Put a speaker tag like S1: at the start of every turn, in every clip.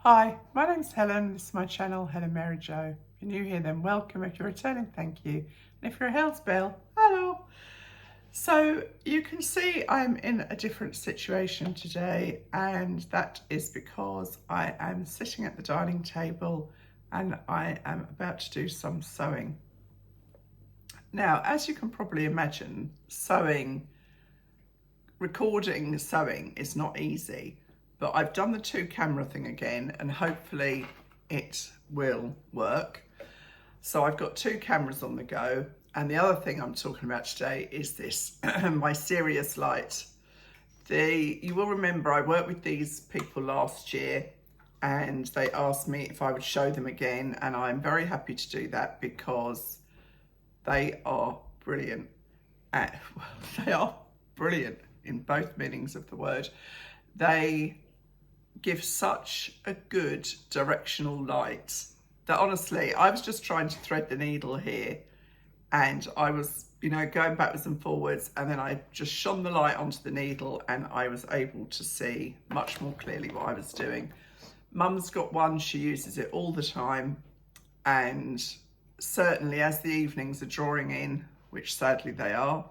S1: Hi, my name's Helen. This is my channel, Helen Mary Jo. If you're new here, then welcome. If you're returning, thank you. And if you're a Hells Bell, hello. So you can see I'm in a different situation today, and that is because I am sitting at the dining table and I am about to do some sewing. Now, as you can probably imagine, recording sewing is not easy. But I've done the 2-camera thing again and hopefully it will work. So I've got 2 cameras on the go. And the other thing I'm talking about today is this, my serious light. You will remember I worked with these people last year and they asked me if I would show them again. And I'm very happy to do that because they are brilliant. They are brilliant in both meanings of the word. They give such a good directional light that honestly I was just trying to thread the needle here and I was going backwards and forwards, and then I just shone the light onto the needle and I was able to see much more clearly what I was doing. Mum's got one, she uses it all the time, and certainly as the evenings are drawing in, which sadly they are,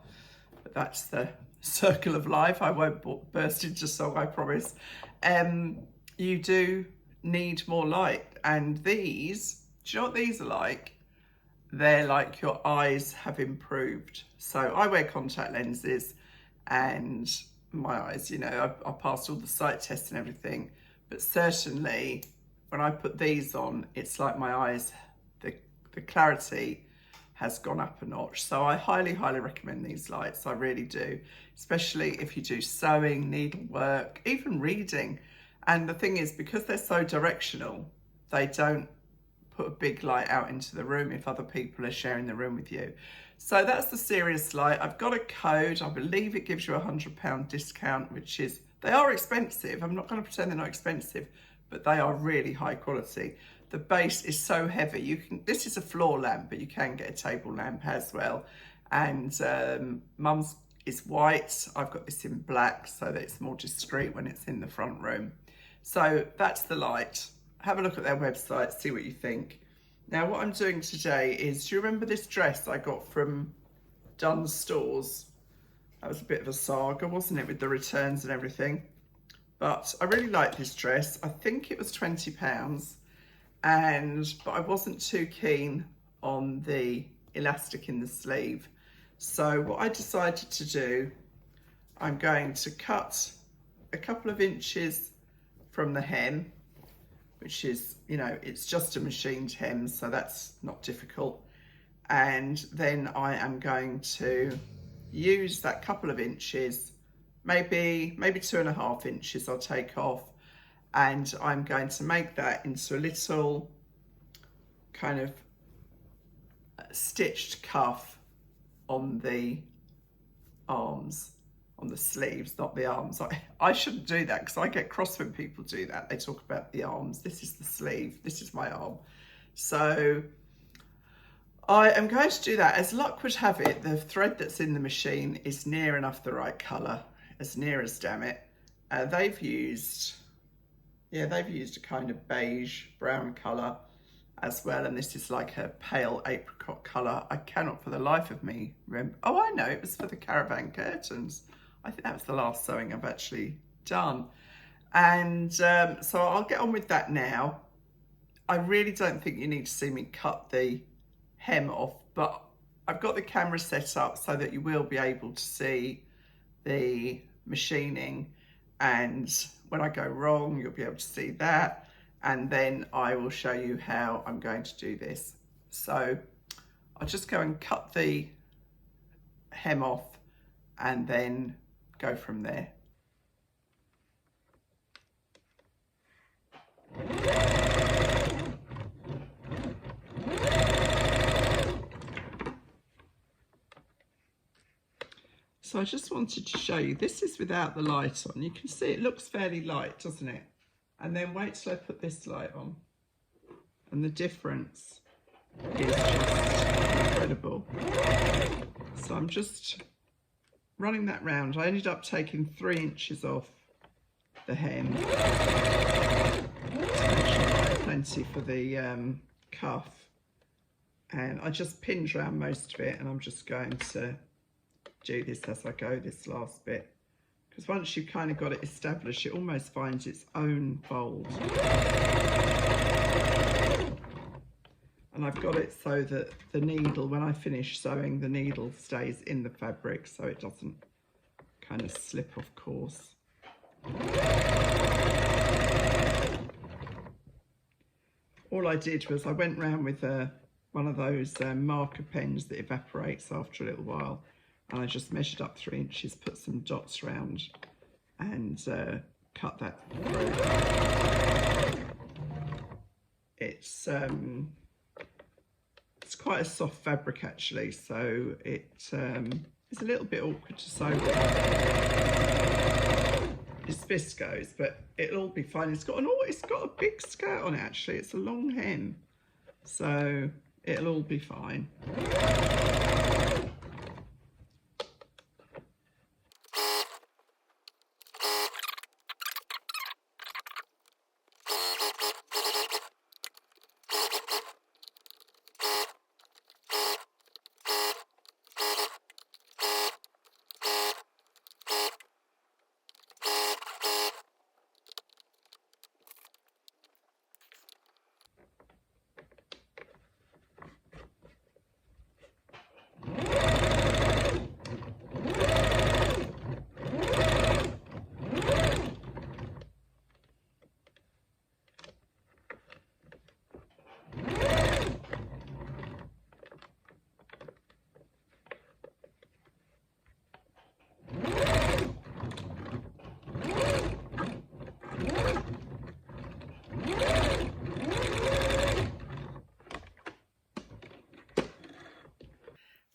S1: but that's the circle of life. I won't burst into song, I promise. You do need more light, and these, do you know what these are like? They're like your eyes have improved. So I wear contact lenses and my eyes, I passed all the sight tests and everything, but certainly when I put these on, it's like my eyes, the clarity has gone up a notch. So I highly recommend these lights. I really do, especially if you do sewing, needlework, even reading. And the thing is, because they're so directional, they don't put a big light out into the room if other people are sharing the room with you. So that's the serious light. I've got a code. I believe it gives you £100 discount, which is, they are expensive. I'm not going to pretend they're not expensive, but they are really high quality. The base is so heavy. This is a floor lamp, but you can get a table lamp as well. And Mum's is white. I've got this in black so that it's more discreet when it's in the front room. So that's the light. Have a look at their website, see what you think. Now what I'm doing today is, do you remember this dress I got from Dunn's Stores? That was a bit of a saga, wasn't it, with the returns and everything? But I really like this dress. I think it was £20. But I wasn't too keen on the elastic in the sleeve. So what I decided to do, I'm going to cut a couple of inches from the hem, which is, it's just a machined hem, so that's not difficult. And then I am going to use that couple of inches, maybe 2.5 inches I'll take off, and I'm going to make that into a little kind of stitched cuff on the arms, on the sleeves, not the arms. I shouldn't do that because I get cross when people do that. They talk about the arms. This is the sleeve, this is my arm. So I am going to do that. As luck would have it, the thread that's in the machine is near enough the right colour, as near as damn it. They've used a kind of beige brown colour as well, and this is like a pale apricot colour. I cannot for the life of me remember. Oh, I know, it was for the caravan curtains. I think that was the last sewing I've actually done. And so I'll get on with that now. I really don't think you need to see me cut the hem off, but I've got the camera set up so that you will be able to see the machining, and when I go wrong, you'll be able to see that. And then I will show you how I'm going to do this. So I'll just go and cut the hem off and then go from there. So I just wanted to show you, this is without the light on. You can see it looks fairly light, doesn't it? And then wait till I put this light on. And the difference is just incredible. So I'm just running that round. I ended up taking 3 inches off the hem to make 20 for the cuff, and I just pinned around most of it, and I'm just going to do this as I go, this last bit, because once you've kind of got it established, it almost finds its own fold. And I've got it so that the needle, when I finish sewing, the needle stays in the fabric so it doesn't kind of slip off course. All I did was I went round with one of those marker pens that evaporates after a little while, and I just measured up 3 inches, put some dots round, and cut that through. It's quite a soft fabric actually, so it's a little bit awkward to sew with. It's viscose, but it'll all be fine. It's got a big skirt on it actually. It's a long hem, so it'll all be fine.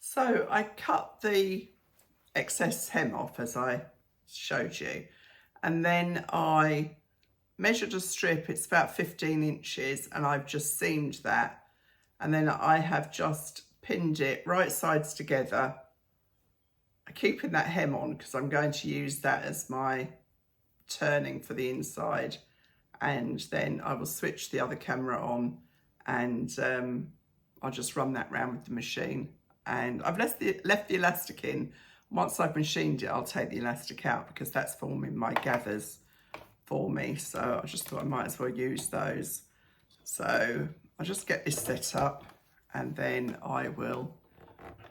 S1: So I cut the excess hem off as I showed you, and then I measured a strip. It's about 15 inches, and I've just seamed that, and then I have just pinned it right sides together, keeping that hem on because I'm going to use that as my turning for the inside, and then I will switch the other camera on, and I'll just run that round with the machine. And I've left the elastic in. Once I've machined it, I'll take the elastic out because that's forming my gathers for me. So I just thought I might as well use those. So I'll just get this set up, and then I will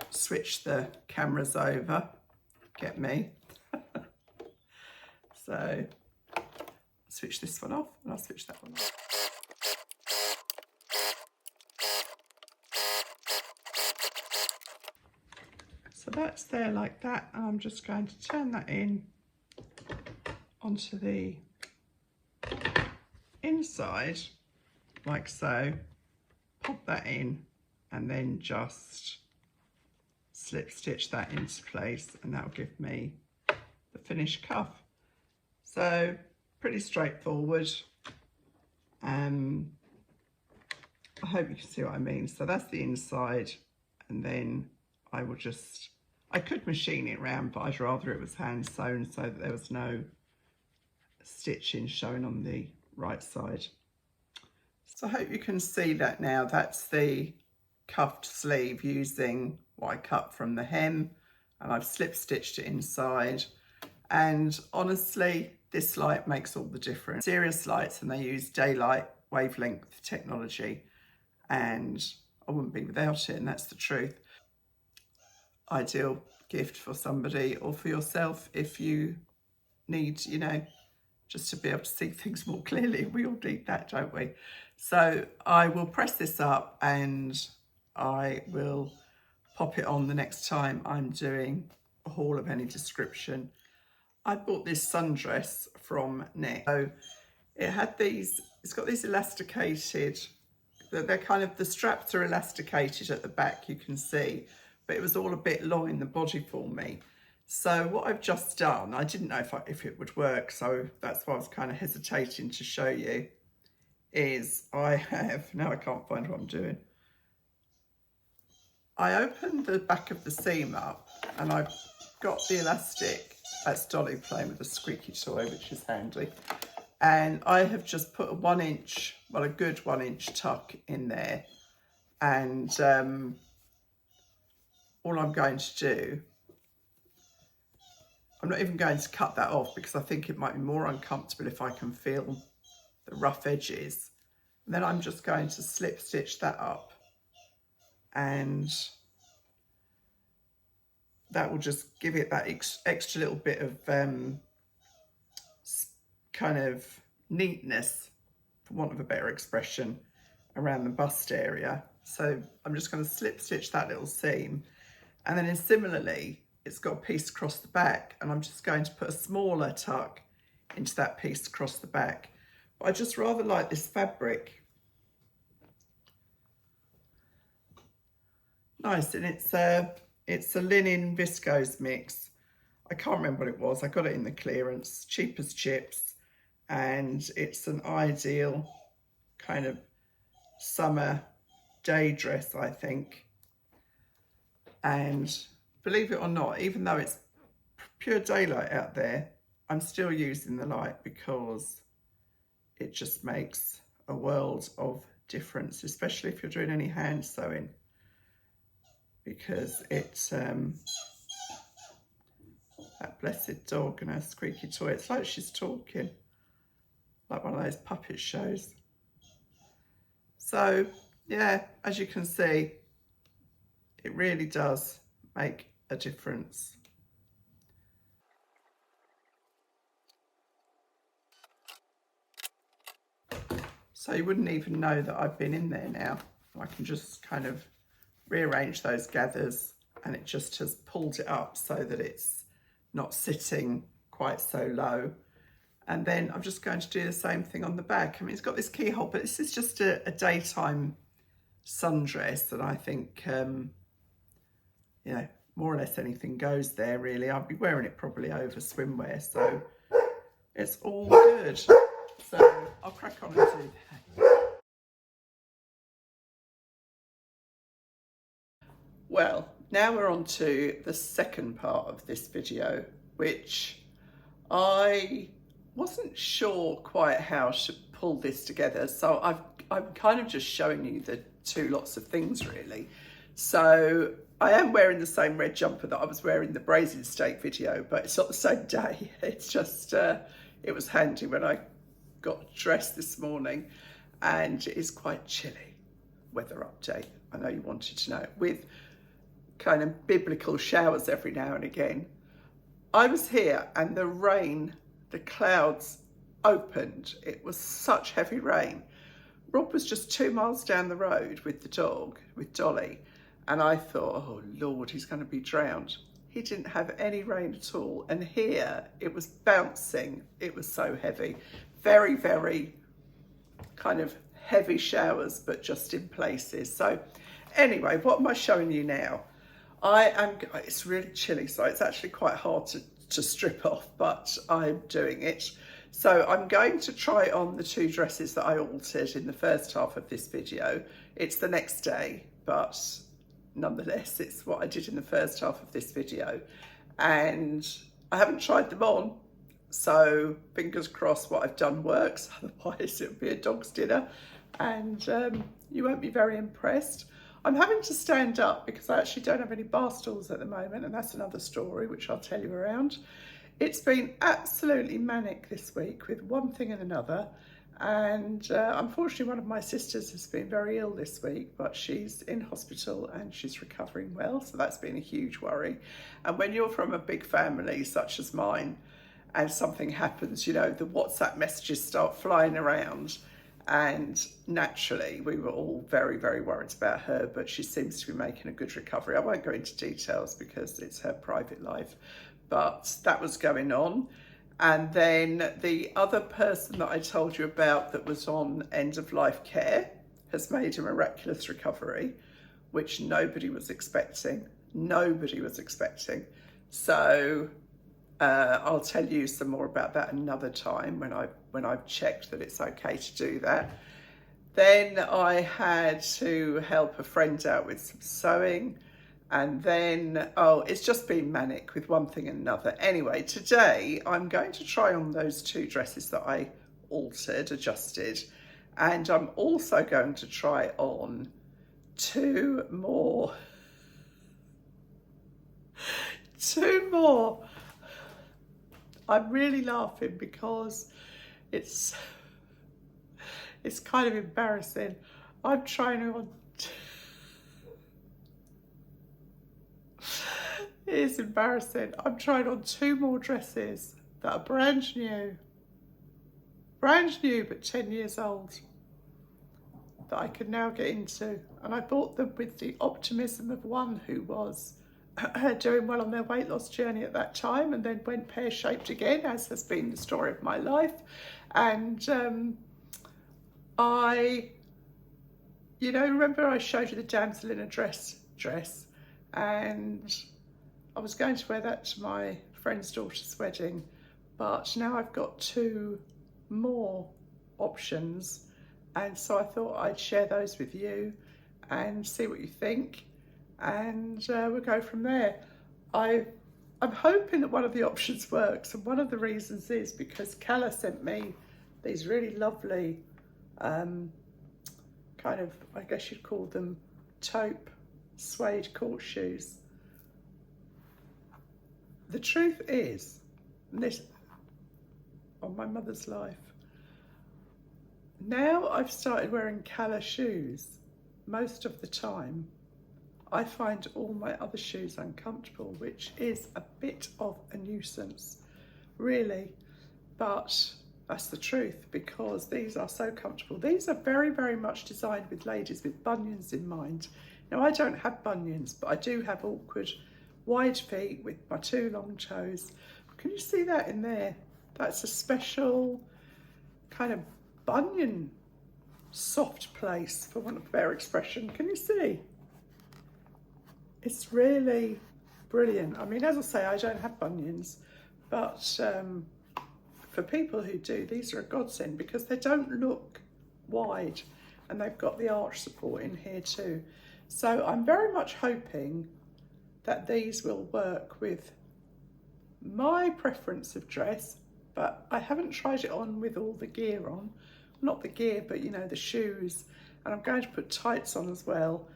S1: switch the cameras over. Get me. So switch this one off, and I'll switch that one off. So that's there like that, and I'm just going to turn that in onto the inside like so, pop that in, and then just slip stitch that into place, and that'll give me the finished cuff. So pretty straightforward. I hope you can see what I mean. So that's the inside, and then I will just, I could machine it round, but I'd rather it was hand sewn so that there was no stitching showing on the right side. So I hope you can see that now. That's the cuffed sleeve using what I cut from the hem, and I've slip stitched it inside. And honestly, this light makes all the difference. Serious lights, and they use daylight wavelength technology, and I wouldn't be without it, and that's the truth. Ideal gift for somebody or for yourself if you need, you know, just to be able to see things more clearly. We all need that, don't we? So I will press this up, and I will pop it on the next time I'm doing a haul of any description. I bought this sundress from Nick. So it had these, it's got these elasticated, they're kind of, the straps are elasticated at the back, you can see, but it was all a bit long in the body for me. So what I've just done, I didn't know if it would work, so that's why I was kind of hesitating to show you, is I have, now I can't find what I'm doing. I opened the back of the seam up, and I've got the elastic, that's Dolly playing with a squeaky toy, which is handy. And I have just put a 1 inch, well, a good 1 inch tuck in there. And all I'm going to do, I'm not even going to cut that off because I think it might be more uncomfortable if I can feel the rough edges. And then I'm just going to slip stitch that up, and that will just give it that extra little bit of kind of neatness, for want of a better expression, around the bust area. So I'm just going to slip stitch that little seam, and then similarly it's got a piece across the back, and I'm just going to put a smaller tuck into that piece across the back. But I just rather like this fabric. Nice, and it's a linen viscose mix. I can't remember what it was. I got it in the clearance, cheap as chips, and it's an ideal kind of summer day dress, I think. And believe it or not, even though it's pure daylight out there, I'm still using the light because it just makes a world of difference, especially if you're doing any hand sewing, because it's that blessed dog and her squeaky toy. It's like she's talking, like one of those puppet shows. So yeah, as you can see, it really does make a difference. So you wouldn't even know that I've been in there now. I can just kind of rearrange those gathers, and it just has pulled it up so that it's not sitting quite so low. And then I'm just going to do the same thing on the back. I mean, it's got this keyhole, but this is just a daytime sundress, and I think, you know, more or less anything goes there, really. I'll be wearing it probably over swimwear, so it's all good. So I'll crack on and do that. Well, now we're on to the second part of this video, which I wasn't sure quite how I should pull this together. So I'm kind of just showing you the two lots of things, really. So I am wearing the same red jumper that I was wearing in the brazen steak video, but it's not the same day. It's just, it was handy when I got dressed this morning, and it is quite chilly. Weather update, I know you wanted to know, with kind of biblical showers every now and again. I was here and the rain, the clouds opened. It was such heavy rain. Rob was just 2 miles down the road with the dog, with Dolly, and I thought, oh Lord, he's going to be drowned. He didn't have any rain at all, and here it was bouncing. It was so heavy. Very, very kind of heavy showers, but just in places. So anyway, what am I showing you now? It's really chilly, so it's actually quite hard to strip off, but I'm doing it. So I'm going to try on the two dresses that I altered in the first half of this video. It's the next day, but nonetheless, it's what I did in the first half of this video. And I haven't tried them on, so fingers crossed what I've done works. Otherwise it'll be a dog's dinner, and you won't be very impressed. I'm having to stand up because I actually don't have any bar stools at the moment, and that's another story which I'll tell you around. It's been absolutely manic this week with one thing and another, and unfortunately one of my sisters has been very ill this week, but she's in hospital and she's recovering well, so that's been a huge worry. And when you're from a big family such as mine and something happens, you know, the WhatsApp messages start flying around. And naturally, we were all very, very worried about her, but she seems to be making a good recovery. I won't go into details because it's her private life, but that was going on. And then the other person that I told you about that was on end of life care has made a miraculous recovery, which nobody was expecting. Nobody was expecting. So I'll tell you some more about that another time when I've checked that it's okay to do that. Then I had to help a friend out with some sewing, and then, oh, it's just been manic with one thing and another. Anyway, today I'm going to try on those two dresses that I altered, adjusted. And I'm also going to try on 2 more. 2 more. I'm really laughing because it's kind of embarrassing. I'm trying on. It is embarrassing. I'm trying on 2 more dresses that are brand new but 10 years old, that I can now get into. And I bought them with the optimism of one who was doing well on their weight loss journey at that time and then went pear-shaped again, as has been the story of my life. And remember I showed you the damsel in a dress, and I was going to wear that to my friend's daughter's wedding, but now I've got 2 more options, and so I thought I'd share those with you and see what you think, and we'll go from there. I'm hoping that one of the options works, and one of the reasons is because Calla sent me these really lovely kind of, I guess you'd call them taupe suede court shoes. The truth is, this on my mother's life, now I've started wearing Calla shoes most of the time, I find all my other shoes uncomfortable, which is a bit of a nuisance, really, but that's the truth, because these are so comfortable. These are very, very much designed with ladies with bunions in mind. Now, I don't have bunions, but I do have awkward wide feet with my 2 long toes. Can you see that in there? That's a special kind of bunion soft place, for want of a better expression. Can you see? It's really brilliant. I mean, as I say, I don't have bunions, but for people who do, these are a godsend because they don't look wide and they've got the arch support in here too. So I'm very much hoping that these will work with my preference of dress, but I haven't tried it on with all the gear on. Not the gear, but you know, the shoes. And I'm going to put tights on as well,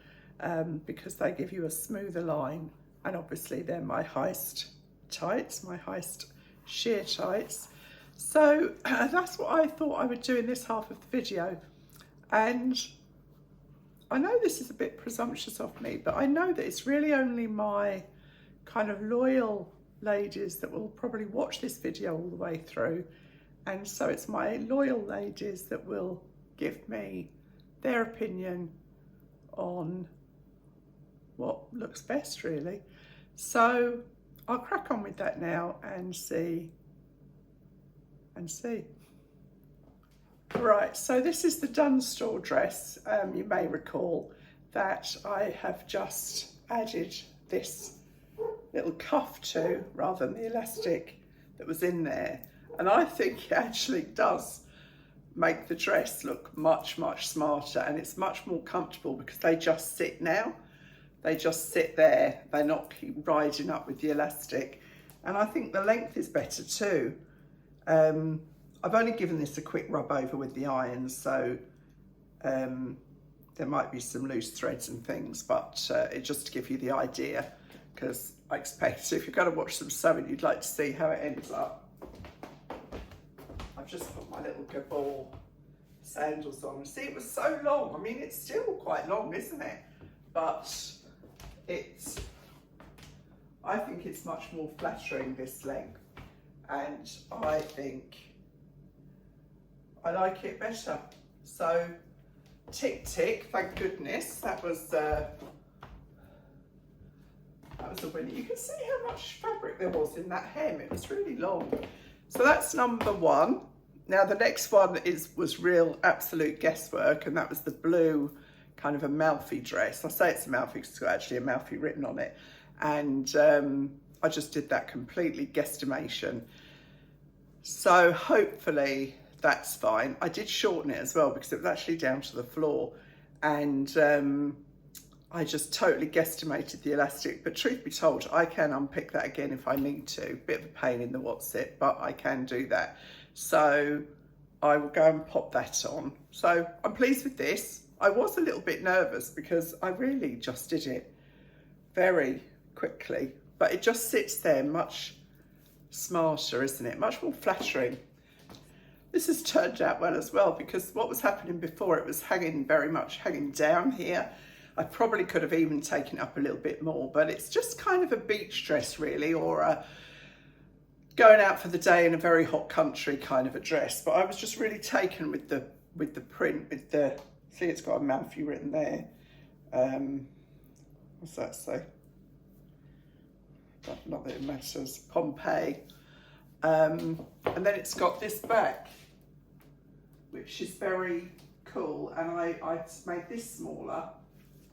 S1: because they give you a smoother line. And obviously they're my highest tights, my highest sheer tights. So that's what I thought I would do in this half of the video. And I know this is a bit presumptuous of me, but I know that it's really only my kind of loyal ladies that will probably watch this video all the way through. And so it's my loyal ladies that will give me their opinion on what looks best, really. So I'll crack on with that now and see. Right, so this is the Dunstall dress. You may recall that I have just added this little cuff to, rather than the elastic that was in there. And I think it actually does make the dress look much, much smarter, and it's much more comfortable because they just sit now. They just sit there. They're not keep riding up with the elastic. And I think the length is better too. I've only given this a quick rub over with the iron, so there might be some loose threads and things, but it just to give you the idea, because I expect if you're going to watch some sewing, you'd like to see how it ends up. I've just put my little Gabor sandals on. See, it was so long. I mean, it's still quite long, isn't it? But I think it's much more flattering, this length. And I think I like it better. So, tick, tick, thank goodness. That was a winner. You can see how much fabric there was in that hem. It was really long. So that's number 1. Now the next one was real absolute guesswork, and that was the blue kind of Amalfi dress. I say it's Amalfi because it's got actually Amalfi written on it. And I just did that completely guesstimation. So hopefully that's fine. I did shorten it as well because it was actually down to the floor, and I just totally guesstimated the elastic. But truth be told, I can unpick that again if I need to. Bit of a pain in the what's it, but I can do that. So I will go and pop that on. So I'm pleased with this. I was a little bit nervous because I really just did it very quickly, but it just sits there much smarter, isn't it? Much more flattering. This has turned out well as well, because what was happening before, it was very much hanging down here. I probably could have even taken it up a little bit more, but it's just kind of a beach dress really, or a going out for the day in a very hot country kind of a dress. But I was just really taken with the print, with the, see, it's got a Malfi written there. What's that say? Not that it matters. Pompeii. And then it's got this back, which is very cool. And I made this smaller,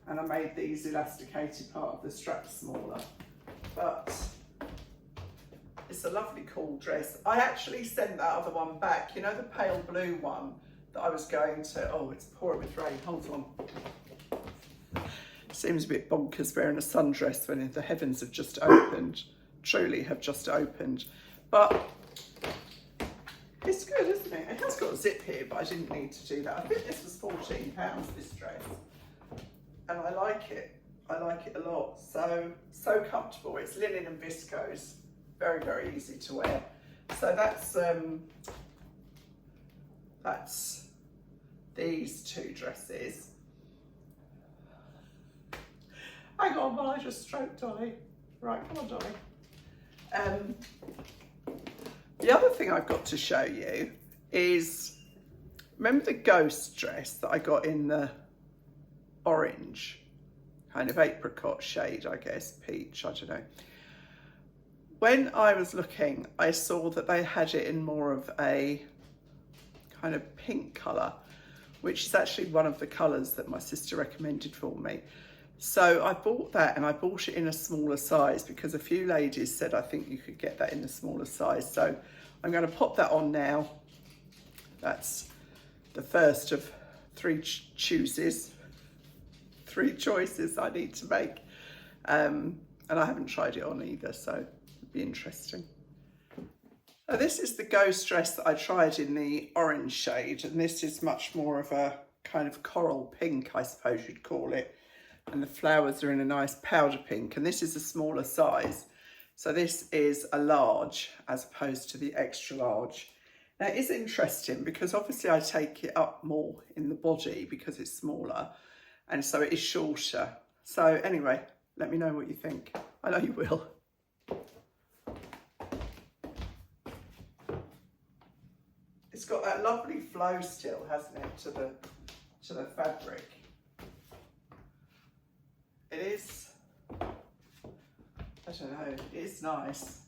S1: and I made these elasticated part of the strap smaller. But it's a lovely cool dress. I actually sent that other one back, you know, the pale blue one that I was going to, oh, it's pouring with rain, hold on. Seems a bit bonkers wearing a sundress when the heavens have just opened, truly have just opened. But it's good, isn't it? It has got a zip here, but I didn't need to do that. I think this was £14, this dress. And I like it. I like it a lot. So comfortable. It's linen and viscose. Very, very easy to wear. So that's these two dresses. Hang on, while I just stroke Dolly. Right, come on, Dolly. The other thing I've got to show you is, remember the ghost dress that I got in the orange, kind of apricot shade, I guess, peach, I don't know. When I was looking, I saw that they had it in more of a kind of pink colour, which is actually one of the colours that my sister recommended for me. So I bought that, and I bought it in a smaller size because a few ladies said I think you could get that in a smaller size. So I'm going to pop that on now. That's the first of three choices I need to make. And I haven't tried it on either, so it'd be interesting. So this is the ghost dress that I tried in the orange shade, and this is much more of a kind of coral pink, I suppose you'd call it. And the flowers are in a nice powder pink, and this is a smaller size. So this is a large as opposed to the extra large. Now it is interesting because obviously I take it up more in the body because it's smaller, and so it is shorter. So anyway, let me know what you think. I know you will. It's got that lovely flow still, hasn't it, to the fabric. It is, I don't know, it is nice,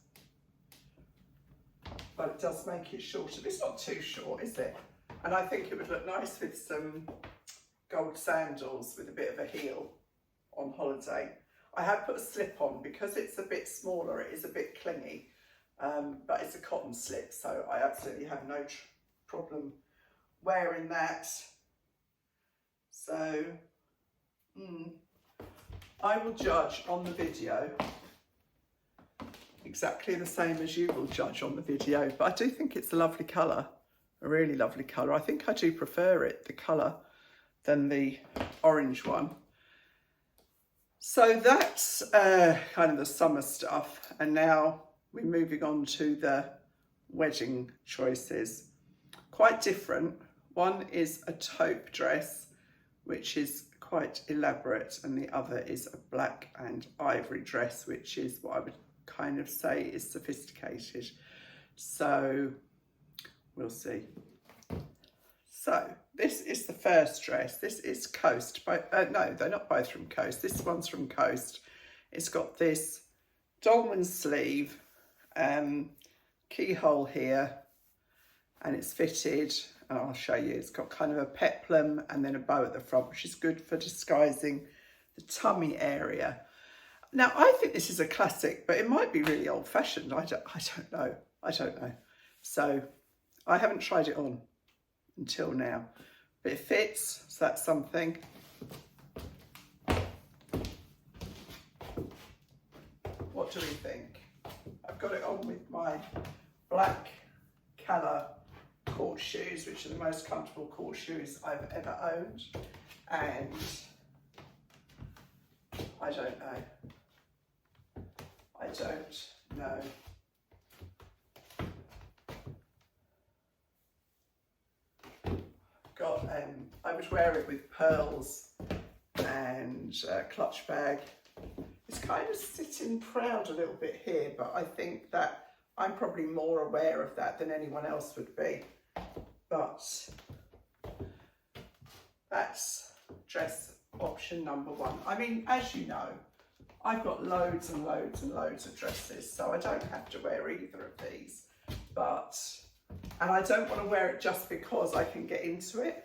S1: but it does make it shorter. It's not too short, is it? And I think it would look nice with some gold sandals with a bit of a heel on holiday. I have put a slip on because it's a bit smaller, it is a bit clingy, but it's a cotton slip, so I absolutely have no problem wearing that. So, I will judge on the video exactly the same as you will judge on the video, but I do think it's a lovely colour, a really lovely colour. I think I do prefer it, the colour, than the orange one. So that's kind of the summer stuff, and now we're moving on to the wedding choices. Quite different. One is a taupe dress, which is quite elaborate, and the other is a black and ivory dress, which is what I would kind of say is sophisticated. So we'll see. So this is the first dress. This is Coast. No, they're not both from Coast. This one's from Coast. It's got this dolman sleeve, keyhole here, and it's fitted. And I'll show you, it's got kind of a peplum and then a bow at the front, which is good for disguising the tummy area. Now, I think this is a classic, but it might be really old-fashioned. I don't know. So I haven't tried it on until now, but it fits, so that's something. What do we think? I've got it on with my black colour cord court shoes, which are the most comfortable court shoes I've ever owned. And I don't know. I don't know. I would wear it with pearls and a clutch bag. It's kind of sitting proud a little bit here, but I think that I'm probably more aware of that than anyone else would be. But that's dress option number one. I mean, as you know, I've got loads and loads and loads of dresses, so I don't have to wear either of these. And I don't want to wear it just because I can get into it.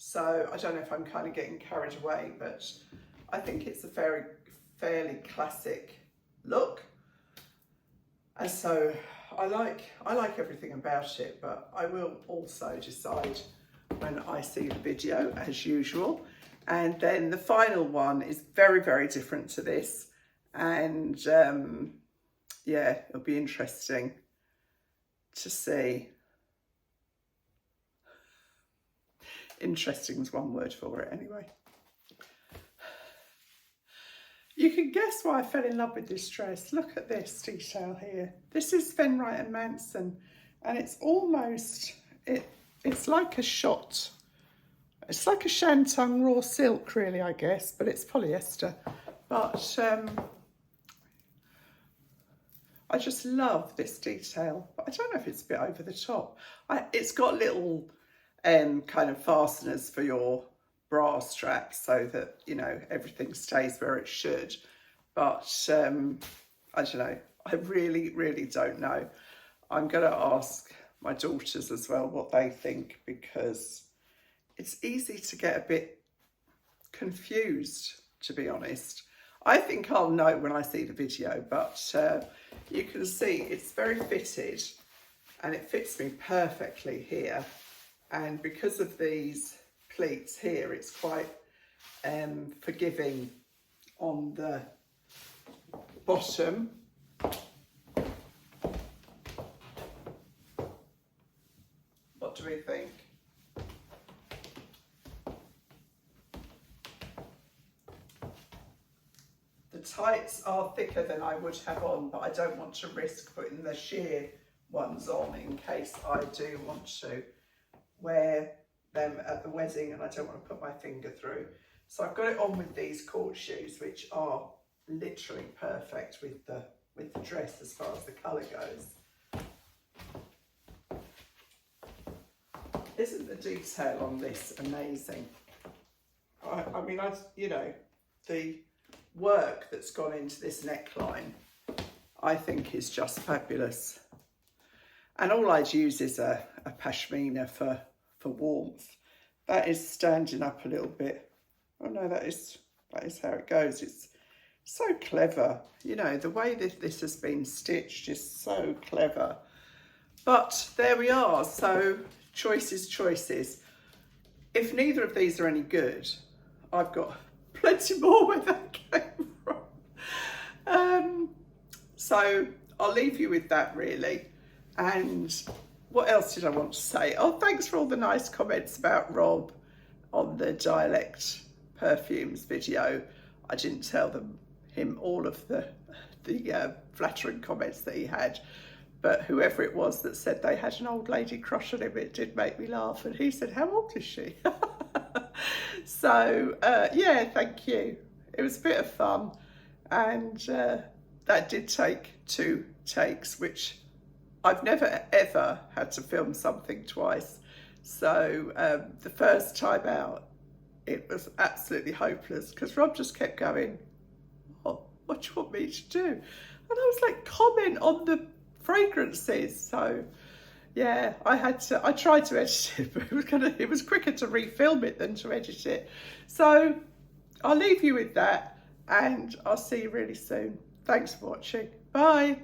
S1: So I don't know if I'm kind of getting carried away, but I think it's a fairly classic look. And so I like everything about it, but I will also decide when I see the video as usual. And then the final one is very, very different to this. And yeah, it'll be interesting to see. Interesting is one word for it anyway. You can guess why I fell in love with this dress. Look at this detail here. This is Sven Wright & Manson, and it's almost, it's like a shot. It's like a shantung raw silk really, I guess, but it's polyester. But I just love this detail. But I don't know if it's a bit over the top. It's got little kind of fasteners for your bra straps so that, you know, everything stays where it should. But I don't know. I really, really don't know. I'm going to ask my daughters as well what they think, because it's easy to get a bit confused, to be honest. I think I'll know when I see the video, but you can see it's very fitted and it fits me perfectly here. And because of these pleats here, it's quite forgiving on the bottom. What do we think? The tights are thicker than I would have on, but I don't want to risk putting the sheer ones on in case I do want to wear them at the wedding and I don't want to put my finger through. So I've got it on with these court shoes, which are literally perfect with the dress as far as the colour goes. Isn't the detail on this amazing? I mean, you know, the work that's gone into this neckline, I think is just fabulous. And all I'd use is a pashmina for warmth. That is standing up a little bit. Oh no, that is how it goes. It's so clever. You know, the way that this has been stitched is so clever. But there we are. So choices. If neither of these are any good, I've got plenty more where that came from. So I'll leave you with that really. And what else did I want to say? Oh, thanks for all the nice comments about Rob on the Dialect Perfumes video. I didn't tell him all of the flattering comments that he had, but whoever it was that said they had an old lady crush on him, it did make me laugh. And he said, how old is she? So, yeah, thank you. It was a bit of fun. And that did take 2 takes, which I've never ever had to film something twice. So the first time out, it was absolutely hopeless because Rob just kept going, oh, what do you want me to do? And I was like, comment on the fragrances. So yeah, I tried to edit it, but it was quicker to refilm it than to edit it. So I'll leave you with that and I'll see you really soon. Thanks for watching. Bye.